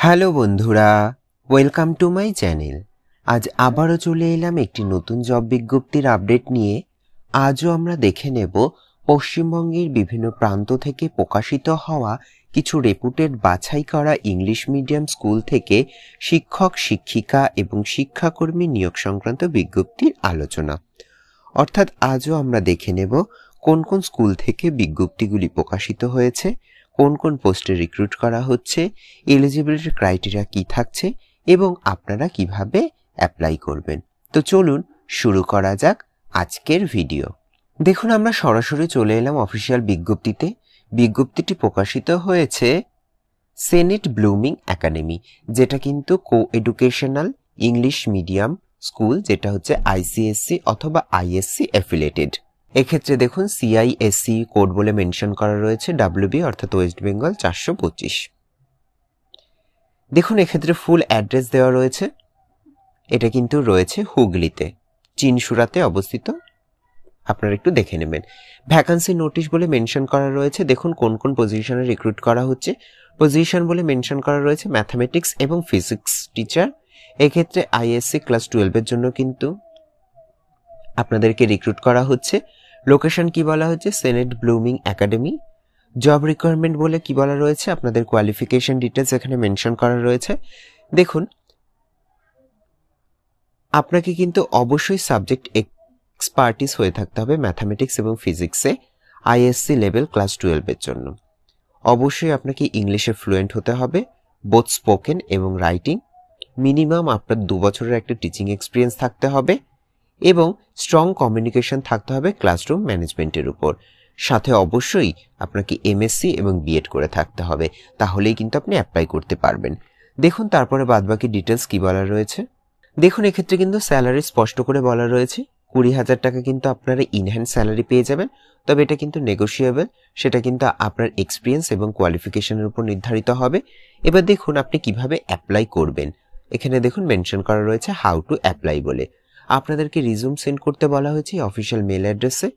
Hello বন্ধুরা, welcome to my channel. আজ আবারও চলে এলাম একটি নতুন জব বিজ্ঞপ্তির আপডেট নিয়ে। আজও আমরা দেখে নেব পশ্চিমবঙ্গের বিভিন্ন প্রান্ত থেকে প্রকাশিত হওয়া কিছু রেপুটেড বাছাই করা ইংলিশ মিডিয়াম স্কুল থেকে শিক্ষক, শিক্ষিকা এবং শিক্ষাকর্মী নিয়োগ সংক্রান্ত বিজ্ঞপ্তির আলোচনা। অর্থাৎ আজও আমরা দেখে নেব কোন কোন স্কুল থেকে বিজ্ঞপ্তিগুলি প্রকাশিত হয়েছে, কোন কোন পোস্টে রিক্রুট করা হচ্ছে, এলিজিবিলিটি ক্রাইটেরিয়া কি থাকছে এবং আপনারা কিভাবে অ্যাপ্লাই করবেন। তো চলুন শুরু করা যাক আজকের ভিডিও। দেখুন, আমরা সরাসরি চলে এলাম অফিসিয়াল বিজ্ঞপ্তিতে। বিজ্ঞপ্তিটি প্রকাশিত হয়েছে সেনেট ব্লুমিং একাডেমি, যেটা কিন্তু কো এডুকেশনাল ইংলিশ মিডিয়াম স্কুল, যেটা হচ্ছে আইসিএসসি অথবা আইএসসি অ্যাফিলিয়েটেড। এক্ষেত্রে দেখুন সিআইএসসি কোড বলে মেনশন করা রয়েছে WB অর্থাৎ ওয়েস্ট বেঙ্গল 425। দেখুন এক্ষেত্রে ফুল অ্যাড্রেস দেওয়া রয়েছে। এটা কিন্তু রয়েছে হুগলিতে, চিনসুরাতে অবস্থিত। আপনারা একটু দেখে নেবেন। ভ্যাকান্সি নোটিশ বলে মেনশন করা রয়েছে। দেখুন কোন কোন পজিশনে রিক্রুট করা হচ্ছে। পজিশন বলে মেনশন করা রয়েছে ম্যাথামেটিক্স এবং ফিজিক্স টিচার। এক্ষেত্রে আইএসসি ক্লাস 12-এর জন্য কিন্তু আপনাদেরকে রিক্রুট করা হচ্ছে। লোকেশন কি বলা হচ্ছে? Senate blooming academy. Job requirement বলে কি বলা রয়েছে? আপনাদের কোয়ালিফিকেশন ডিটেলস এখানে মেনশন করা রয়েছে। দেখুন, আপনাকে কিন্তু অবশ্যই সাবজেক্ট এক্সপার্টিস হয়ে থাকতে হবে ম্যাথামেটিক্স এবং ফিজিক্সে আইএসসি লেভেল ক্লাস 12-এর জন্য। অবশ্যই আপনাকে ইংলিশে ফ্লুয়েন্ট হতে হবে, বোথ স্পোকেন এবং রাইটিং। মিনিমাম আপনার 2 বছরের একটা টিচিং এক্সপিরিয়েন্স থাকতে হবে এবং স্ট্রং কমিউনিকেশন থাকতে হবে ক্লাসরুম ম্যানেজমেন্টের উপর। সাথে অবশ্যই আপনাকে এমএসসি এবং বিএড করে থাকতে হবে, তাহলেই কিন্তু আপনি অ্যাপ্লাই করতে পারবেন। দেখুন তারপরে বাদবাকি ডিটেলস কি বলা রয়েছে। দেখুন এক্ষেত্রে কিন্তু স্যালারি স্পষ্ট করে বলা রয়েছে 20,000 টাকা কিন্তু আপনারা ইনহ্যান্ড স্যালারি পেয়ে যাবেন। তবে এটা কিন্তু নেগোশিয়েবল, সেটা কিন্তু আপনার এক্সপিরিয়েন্স এবং কোয়ালিফিকেশনের উপর নির্ধারিত হবে। এবার দেখুন আপনি কিভাবে অ্যাপ্লাই করবেন। এখানে দেখুন মেনশন করা রয়েছে হাউ টু অ্যাপ্লাই বলে। আপনাদেরকে রিজিউম সেন্ড করতে বলা হয়েছে অফিসিয়াল মেল অ্যাড্রেসে,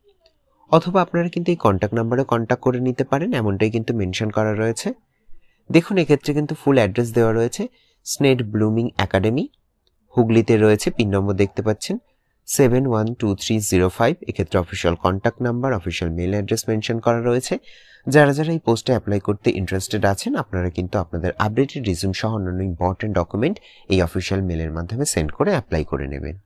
অথবা আপনারা কিন্তু এই কন্ট্যাক্ট নাম্বারে কন্ট্যাক্ট করে নিতে পারেন, এমনটাই কিন্তু মেনশন করা রয়েছে। দেখুন এক্ষেত্রে কিন্তু ফুল অ্যাড্রেস দেওয়া রয়েছে সেনেট ব্লুমিং একাডেমি, হুগলিতে রয়েছে। পিন নম্বর দেখতে পাচ্ছেন 712305। এক্ষেত্রে official contact number, official mail address mention করা রয়েছে। যারা যারা এই পোস্টে অ্যাপ্লাই করতে ইন্টারেস্টেড আছেন, আপনারা কিন্তু আপনাদের আপডেটেড রিজিউম সহ অন্যান্য ইম্পর্টেন্ট ডকুমেন্ট এই অফিসিয়াল মেলের মাধ্যমে সেন্ড করে অ্যাপ্লাই করে নেবেন।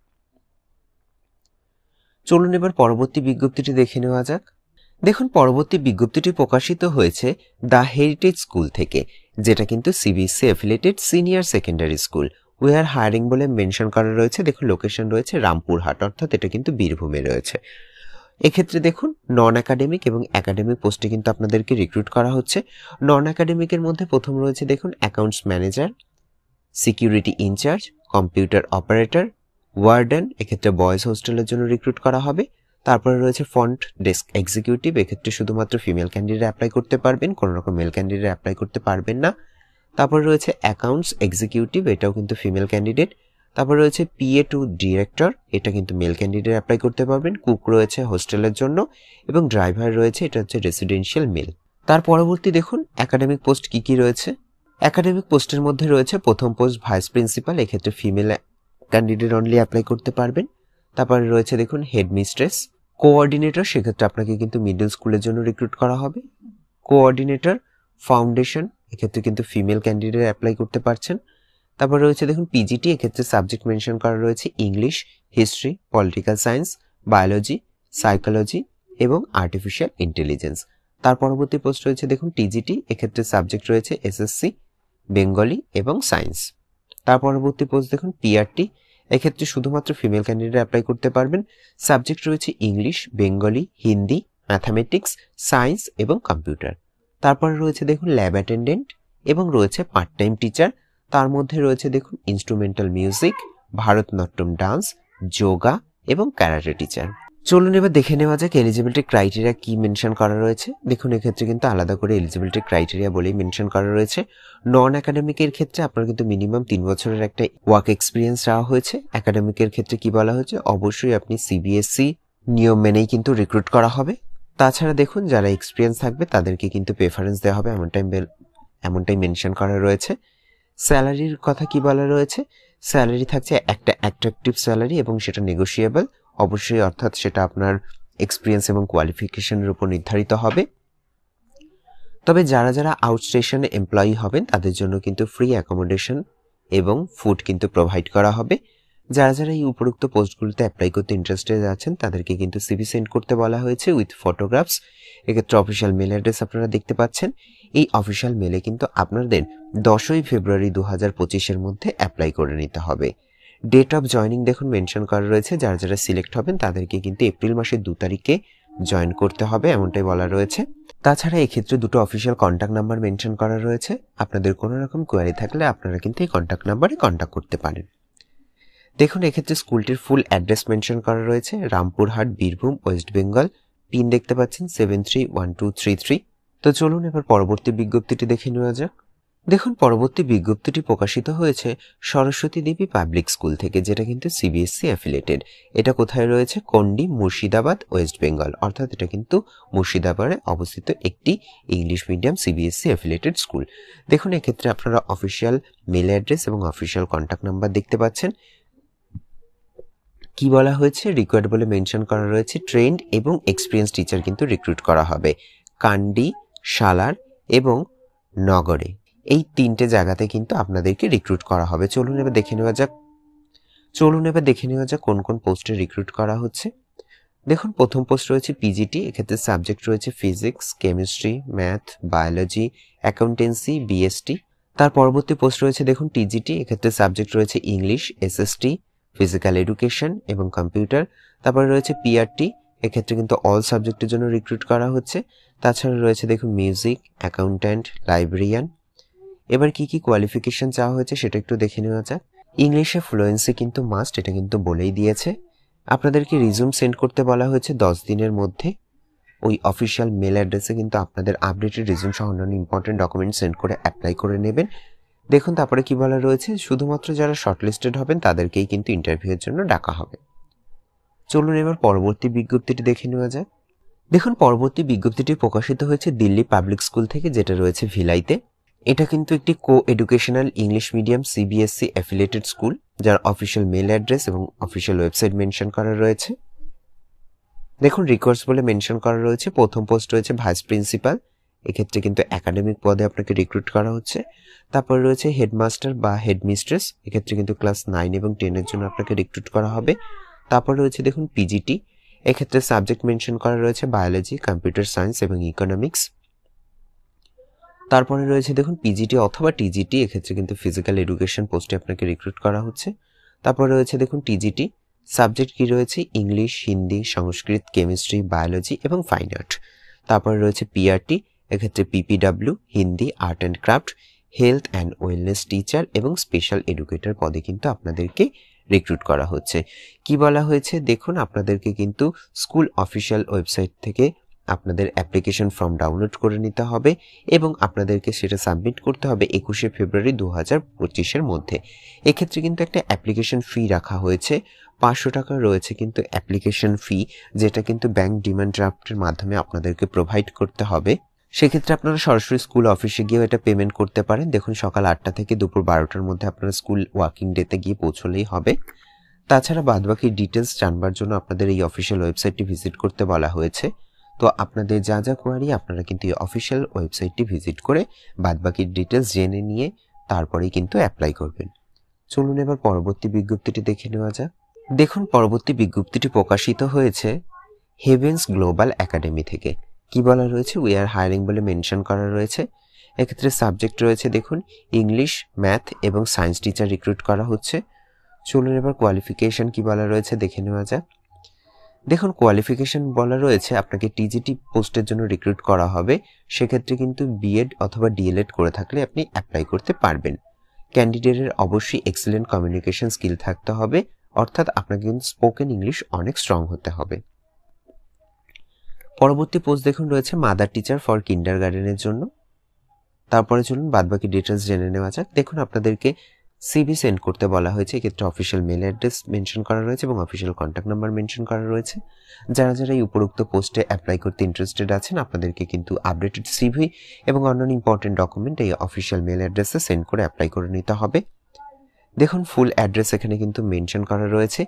চলুন এবার পরবর্তী বিজ্ঞপ্তিটি দেখে নেওয়া যাক। দেখুন পরবর্তী বিজ্ঞপ্তিটি প্রকাশিত হয়েছে দ্য হেরিটেজ স্কুল থেকে, যেটা কিন্তু CBSE affiliated senior secondary school. We are hiring বলে মেনশন করা রয়েছে। দেখুন লোকেশন রয়েছে রামপুরহাট, অর্থাৎ এটা কিন্তু বীরভূমে রয়েছে। এক্ষেত্রে দেখুন নন একাডেমিক এবং একাডেমিক পোস্টে কিন্তু আপনাদেরকে রিক্রুট করা হচ্ছে। নন একাডেমিকের মধ্যে প্রথম রয়েছে দেখুন accounts manager, security incharge, computer operator, warden. এক্ষেত্রে বয়েজ হোস্টেলের জন্য রিক্রুট করা হবে। তারপরে রয়েছে ফ্রন্ট ডেস্ক এক্সিকিউটিভ। এক্ষেত্রে শুধুমাত্র ফিমেল ক্যান্ডিডেট অ্যাপ্লাই করতে পারবেন, কোনো রকম মেল ক্যান্ডিডেট অ্যাপ্লাই করতে পারবেন না। তারপরে রয়েছে অ্যাকাউন্টস এক্সিকিউটিভ, এটাও কিন্তু ফিমেল ক্যান্ডিডেট। তারপরে রয়েছে PA টু ডিরেক্টর, এটা কিন্তু মেল ক্যান্ডিডেট অ্যাপ্লাই করতে পারবেন। কুক রয়েছে হোস্টেলের জন্য এবং ড্রাইভার রয়েছে, এটা হচ্ছে রেসিডেন্সিয়াল মেল। তার পরবর্তী দেখুন একাডেমিক পোস্ট কি কি রয়েছে। একাডেমিক পোস্টের মধ্যে রয়েছে প্রথম পোস্ট ভাইস প্রিন্সিপাল, এক্ষেত্রে ফিমেল ক্যান্ডিডেট অনলি অ্যাপ্লাই করতে পারবেন। তারপরে রয়েছে দেখুন হেড মিস্ট্রেস, কোঅর্ডিনেটর, সেক্ষেত্রে আপনাকে কিন্তু মিডল স্কুলের জন্য রিক্রুট করা হবে। কোঅর্ডিনেটর ফাউন্ডেশন, এক্ষেত্রে কিন্তু ফিমেল ক্যান্ডিডেট অ্যাপ্লাই করতে পারছেন। তারপর রয়েছে দেখুন পিজিটি, এক্ষেত্রে সাবজেক্ট মেনশন করা রয়েছে English, history, political science, biology, psychology এবং আর্টিফিশিয়াল ইন্টেলিজেন্স। তার পরবর্তী পোস্ট রয়েছে দেখুন টিজিটি, এক্ষেত্রে সাবজেক্ট রয়েছে এসএসসি, বেঙ্গলি এবং সায়েন্স। তার পরবর্তী পোস্ট দেখুন পিআরটি, এক্ষেত্রে শুধুমাত্র ফিমেল ক্যান্ডিডেট অ্যাপ্লাই করতে পারবেন। সাবজেক্ট রয়েছে English, Bengali, Hindi, mathematics, science এবং কম্পিউটার। তারপরে রয়েছে দেখুন ল্যাব অ্যাটেন্ডেন্ট এবং রয়েছে পার্ট টাইম টিচার। তার মধ্যে রয়েছে দেখুন instrumental music, Bharatanatyam dance, yoga এবং ক্যারাটে টিচার। চলুন এবার দেখে নেওয়া যাক এলিজিবিলিটি ক্রাইটেরিয়া কি মেনশন করা রয়েছে। দেখুন এক্ষেত্রে কিন্তু আলাদা করে এলিজিবিলিটি ক্রাইটেরিয়া বলেই মেনশন করা রয়েছে। নন একাডেমিকের ক্ষেত্রে আপনার কিন্তু মিনিমাম 3 বছরের একটা ওয়ার্ক এক্সপিরিয়েন্স দেওয়া হয়েছে। একাডেমিকের ক্ষেত্রে কি বলা হয়েছে, অবশ্যই আপনি সিবিএসসি নিয়ম মেনেই কিন্তু রিক্রুট করা হবে। তাছাড়া দেখুন যারা এক্সপিরিয়েন্স থাকবে তাদেরকে কিন্তু প্রেফারেন্স দেওয়া হবে, এমনটাই মেনশন করা রয়েছে। স্যালারির কথা কি বলা রয়েছে? স্যালারি থাকছে একটা অ্যাট্রাকটিভ স্যালারি এবং সেটা নেগোশিয়েবল অবশ্যই, অর্থাৎ সেটা আপনার এক্সপিরিয়েন্স এবং কোয়ালিফিকেশনের উপর নির্ধারিত হবে। তবে যারা যারা আউটস্টেশনে এমপ্লয়ি হবেন তাদের জন্য কিন্তু ফ্রি অ্যাকোমোডেশন এবং ফুড কিন্তু প্রোভাইড করা হবে। যারা যারা এই উপরোক্ত পোস্টগুলোতে অ্যাপ্লাই করতে ইন্টারেস্টেড আছেন তাদেরকে কিন্তু সিভি সেন্ড করতে বলা হয়েছে উইথ ফটোগ্রাফস। এক্ষেত্রে অফিসিয়াল মেল অ্যাড্রেস আপনারা দেখতে পাচ্ছেন। এই অফিসিয়াল মেলে কিন্তু আপনাদের 10ই ফেব্রুয়ারি 2025-এর মধ্যে অ্যাপ্লাই করে নিতে হবে। ডেট অফ জয়নিং দেখুন মেনশন করা রয়েছে, যারা যারা সিলেক্ট হবেন তাদেরকে কিন্তু এপ্রিল মাসের 2 তারিখে জয়েন করতে হবে এমনটাই বলা রয়েছে। তাছাড়া এক্ষেত্রে দুটো অফিসিয়াল কন্ট্যাক্ট নাম্বার মেনশন করা রয়েছে। আপনাদের কোনো রকম কোয়ারি থাকলে আপনারা কিন্তু এই কন্ট্যাক্ট নাম্বারে কন্ট্যাক্ট করতে পারেন। দেখুন এক্ষেত্রে স্কুলটির ফুল অ্যাড্রেস মেনশন করা রয়েছে, রামপুরহাট, বীরভূম, ওয়েস্ট বেঙ্গল। পিন দেখতে পাচ্ছেন 731233। তো চলুন এবার পরবর্তী বিজ্ঞপ্তিটি দেখে নেওয়া যাক। দেখুন পরবর্তী বিজ্ঞপ্তিটি প্রকাশিত হয়েছে সরস্বতী দেবী পাবলিক স্কুল থেকে, যেটা কিন্তু সিবিএসসি অ্যাফিলিয়েটেড। এটা কোথায় রয়েছে? কন্ডি, মুর্শিদাবাদ, ওয়েস্ট বেঙ্গল। অর্থাৎ এটা কিন্তু মুর্শিদাবাদে অবস্থিত একটি English medium CBSE affiliated school. দেখুন এক্ষেত্রে আপনারা অফিসিয়াল মেল অ্যাড্রেস এবং অফিসিয়াল কন্ট্যাক্ট নাম্বার দেখতে পাচ্ছেন। কি বলা হয়েছে? রিকোয়ার্ড বলে মেনশন করা রয়েছে ট্রেন্ড এবং এক্সপিরিয়েন্স টিচার কিন্তু রিক্রুট করা হবে কান্ডি, সালার এবং নগরে। এই 3টে জায়গাতে কিন্তু আপনাদেরকে রিক্রুট করা হবে। চলুন এবার দেখে নেওয়া যাক কোন কোন পোস্টে রিক্রুট করা হচ্ছে। দেখুন প্রথম পোস্ট রয়েছে পিজিটি। এক্ষেত্রে সাবজেক্ট রয়েছে physics, chemistry, math, biology, accountancy, BST. তার পরবর্তী পোস্ট রয়েছে দেখুন টিজিটি। এক্ষেত্রে সাবজেক্ট রয়েছে ইংলিশ, এসএসটি, ফিজিক্যাল এডুকেশন এবং কম্পিউটার। তারপরে রয়েছে পিআরটি। এক্ষেত্রে কিন্তু অল সাবজেক্টের জন্য রিক্রুট করা হচ্ছে। তাছাড়া রয়েছে দেখুন মিউজিক, অ্যাকাউন্ট্যান্ট, লাইব্রেরিয়ান। এবার কি কি কোয়ালিফিকেশন চাওয়া হয়েছে সেটা একটু দেখে নেওয়া যাক। ইংলিশে ফ্লুয়েন্সি কিন্তু মাস্ট, এটা কিন্তু বলেই দিয়েছে। আপনাদেরকে রিজিউম সেন্ড করতে বলা হয়েছে 10 দিনের মধ্যে। ওই অফিসিয়াল মেল অ্যাড্রেসে কিন্তু আপনাদের আপডেটেড রিজিউম সহ অন্যান্য ইম্পর্টেন্ট ডকুমেন্ট সেন্ড করে অ্যাপ্লাই করে নেবেন। দেখুন তারপরে কি বলা রয়েছে, শুধুমাত্র যারা শর্টলিস্টেড হবেন তাদেরকেই কিন্তু ইন্টারভিউয়ের জন্য ডাকা হবে। চলুন এবার পরবর্তী বিজ্ঞপ্তিটি দেখে নেওয়া যাক। দেখুন পরবর্তী বিজ্ঞপ্তিটি প্রকাশিত হয়েছে দিল্লি পাবলিক স্কুল থেকে, যেটা রয়েছে ভিলাইতে। এটা কিন্তু একটি কো educational English medium CBSE affiliated school, যার অফিসিয়াল মেল অ্যাড্রেস এবং অফিসিয়াল ওয়েবসাইট মেনশন করা রয়েছে। দেখুন রিকোয়ার্ডস বলে মেনশন করা রয়েছে। প্রথম পোস্ট রয়েছে ভাইস প্রিন্সিপাল। এক্ষেত্রে কিন্তু একাডেমিক পদে আপনাকে রিক্রুট করা হচ্ছে। তারপরে রয়েছে হেডমাস্টার বা হেডমিস্ট্রেস। এক্ষেত্রে কিন্তু ক্লাস 9 এবং 10-এর জন্য আপনাকে রিক্রুট করা হবে। তারপর রয়েছে দেখুন পিজিটি। এক্ষেত্রে সাবজেক্ট মেনশন করা রয়েছে বায়োলজি, কম্পিউটার সায়েন্স এবং ইকোনমিক্স। তারপরে রয়েছে দেখুন পিজিটি অথবা টিজিটি। এক্ষেত্রে কিন্তু ফিজিক্যাল এডুকেশন পোস্টে আপনাকে রিক্রুট করা হচ্ছে। তারপরে রয়েছে দেখুন টিজিটি। সাবজেক্ট কি রয়েছে? English, Hindi, Sanskrit, chemistry, biology এবং ফাইন আর্ট। তারপরে রয়েছে পিআরটি। এক্ষেত্রে PPW, Hindi, art and craft, health and wellness teacher এবং স্পেশাল এডুকেটর পদে কিন্তু আপনাদেরকে রিক্রুট করা হচ্ছে। কি বলা হয়েছে দেখুন, আপনাদেরকে কিন্তু স্কুল অফিসিয়াল ওয়েবসাইট থেকে আপনাদের অ্যাপ্লিকেশন ফর্ম ডাউনলোড করে নিতে হবে এবং আপনাদেরকে সেটা সাবমিট করতে হবে 21শে ফেব্রুয়ারি 2025-এর মধ্যে। এক্ষেত্রে কিন্তু একটা অ্যাপ্লিকেশন ফি রাখা হয়েছে, 500 টাকা রয়েছে কিন্তু অ্যাপ্লিকেশন ফি, যেটা কিন্তু ব্যাংক ডিমান্ড ড্রাফটের মাধ্যমে আপনাদেরকে প্রোভাইড করতে হবে। সেক্ষেত্রে আপনারা সরাসরি স্কুল অফিসে গিয়েও এটা পেমেন্ট করতে পারেন। দেখুন সকাল 8টা থেকে দুপুর 12টার মধ্যে আপনারা স্কুল ওয়ার্কিং ডেতে গিয়ে পৌঁছলেই হবে। তাছাড়া বাদবাকি ডিটেলস জানবার জন্য আপনাদের এই অফিসিয়াল ওয়েবসাইটটি ভিজিট করতে বলা হয়েছে। তো আপনাদের যা যা কোয়ারি আপনারা কিন্তু এই অফিসিয়াল ওয়েবসাইটটি ভিজিট করে বাদবাকি ডিটেলস জেনে নিয়ে তারপরেই কিন্তু অ্যাপ্লাই করবেন। চলুন এবার পরবর্তী বিজ্ঞপ্তিটি দেখে নেওয়া যাক। দেখুন পরবর্তী বিজ্ঞপ্তিটি প্রকাশিত হয়েছে হেভেন্স গ্লোবাল একাডেমি থেকে। কি বলা রয়েছে? উই আর হায়ারিং বলে মেনশন করা রয়েছে। এক্ষেত্রে সাবজেক্ট রয়েছে দেখুন ইংলিশ, ম্যাথ এবং সায়েন্স টিচার রিক্রুট করা হচ্ছে। চলুন এবার কোয়ালিফিকেশন কি বলা রয়েছে দেখে নেওয়া যাক। দেখুন কোয়ালিফিকেশন বলা রয়েছে আপনাকে টিজিটি পোস্টের জন্য রিক্রুট করা হবে। সেক্ষেত্রে কিন্তু বিএড অথবা ডিএলএড করে থাকলে আপনি অ্যাপ্লাই করতে পারবেন। ক্যান্ডিডেটের অবশ্যই এক্সেলেন্ট কমিউনিকেশন স্কিল থাকতে হবে, অর্থাৎ আপনাকে কিন্তু স্পোকেন ইংলিশ অনেক স্ট্রং হতে হবে। পরবর্তী পোস্ট দেখুন রয়েছে মাদার টিচার ফর কিন্ডারগার্টেনের জন্য। তারপরে চলুন বাদবাকি ডিটেলস জেনে নেওয়া যাক। দেখুন আপনাদেরকে সিভি সেন্ড করতে বলা হয়েছে। এক্ষেত্রে অফিসিয়াল মেল অ্যাড্রেস মেনশন করা রয়েছে এবং অফিসিয়াল কন্ট্যাক্ট নাম্বার মেনশন করা রয়েছে। যারা যারা এই উপরোক্ত পোস্টে অ্যাপ্লাই করতে ইন্টারেস্টেড আছেন আপনাদেরকে কিন্তু আপডেটেড সিভি এবং অন্যান্য ইম্পর্টেন্ট ডকুমেন্ট এই অফিসিয়াল মেল অ্যাড্রেসে সেন্ড করে অ্যাপ্লাই করে নিতে হবে। দেখুন ফুল অ্যাড্রেস এখানে কিন্তু মেনশন করা রয়েছে,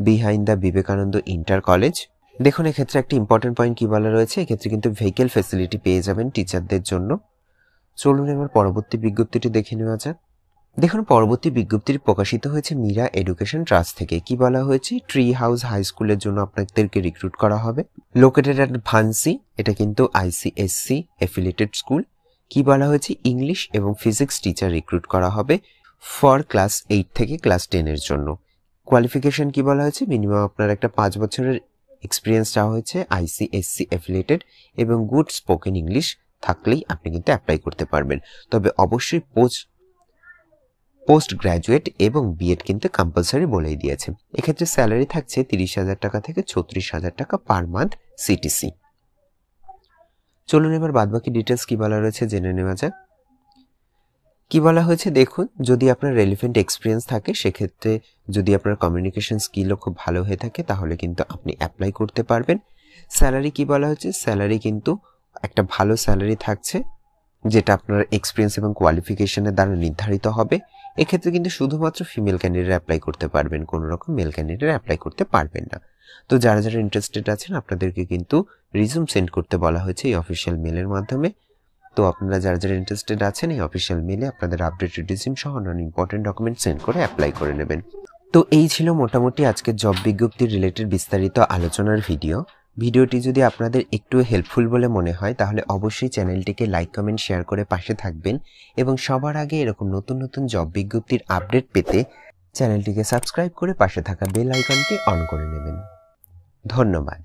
behind the Vivekananda inter college. দেখুন এক্ষেত্রে একটা ইম্পর্টেন্ট পয়েন্ট কি বলা রয়েছে, এক্ষেত্রে কিন্তু ভেহিকেল ফ্যাসিলিটি পেয়ে যাবেন টিচারদের জন্য। চলুন এবার পরবর্তী বিজ্ঞপ্তিটি দেখে নেওয়া যাক। দেখুন পরবর্তী বিজ্ঞপ্তিটি প্রকাশিত হয়েছে মীরা এডুকেশন ট্রাস্ট থেকে। কি বলা হয়েছে, ট্রি হাউস হাই স্কুলের জন্য আপনাদেরকে রিক্রুট করা হবে, লোকেটেড অ্যাট ভান্সি। এটা কিন্তু আইসিএসসি অ্যাফিলিয়েটেড স্কুল। কি বলা হয়েছে, ইংলিশ এবং ফিজিক্স টিচার রিক্রুট করা হবে ফর ক্লাস 8 থেকে ক্লাস 10 এর জন্য। কোয়ালিফিকেশন কি বলা হয়েছে, মিনিমাম আপনার একটা 5 বছরের এক্সপিরিয়েন্স চাওয়া হয়েছে আইসিএসসি অ্যাফিলিয়েটেড এবং গুড স্পোকেন ইংলিশ থাকলেই আপনি কিন্তু অ্যাপ্লাই করতে পারবেন। তবে অবশ্যই পোস্ট গ্র্যাজুয়েট এবং বিএড কিন্তু কম্পালসারি বলেই দিয়েছে। এক্ষেত্রে স্যালারি থাকছে 30,000 টাকা থেকে 36,000 টাকা পার মান্থ সিটিসি। চলুন এবার বাদবাকি ডিটেলস কি বলা রয়েছে জেনে নেওয়া যাক। কি বলা হয়েছে, দেখুন যদি আপনার রেলিভেন্ট এক্সপিরিয়েন্স থাকে, সেক্ষেত্রে যদি আপনার কমিউনিকেশন স্কিলও খুব ভালো হয়ে থাকে তাহলে কিন্তু আপনি অ্যাপ্লাই করতে পারবেন। স্যালারি কি বলা হয়েছে, স্যালারি কিন্তু একটা ভালো স্যালারি থাকছে যেটা আপনার এক্সপিরিয়েন্স এবং কোয়ালিফিকেশনের দ্বারা নির্ধারিত হবে। এক্ষেত্রে কিন্তু শুধুমাত্র ফিমেল ক্যান্ডিডেট অ্যাপ্লাই করতে পারবেন, কোনো রকম মেল ক্যান্ডিডেট অ্যাপ্লাই করতে পারবেন না। তো যারা যারা ইন্টারেস্টেড আছেন আপনাদেরকে কিন্তু রিজিউম সেন্ড করতে বলা হয়েছে এই অফিসিয়াল মেলের মাধ্যমে। তো আপনারা যারা যারা ইন্টারেস্টেড আছেন এই অফিসিয়াল মেলে আপনাদের আপডেটেড রিজিউম সহ অন্যান্য ইম্পর্টেন্ট ডকুমেন্ট সেন্ড করে অ্যাপ্লাই করে নেবেন। তো এই ছিল মোটামুটি আজকের জব বিজ্ঞপ্তির রিলেটেড বিস্তারিত আলোচনার ভিডিওটি যদি আপনাদের একটু হেল্পফুল বলে মনে হয় তাহলে অবশ্যই চ্যানেলটিকে লাইক কমেন্ট শেয়ার করে পাশে থাকবেন এবং সবার আগে এরকম নতুন নতুন জব বিজ্ঞপ্তির আপডেট পেতে চ্যানেলটিকে সাবস্ক্রাইব করে পাশে থাকা বেল আইকনটি অন করে নেবেন। ধন্যবাদ।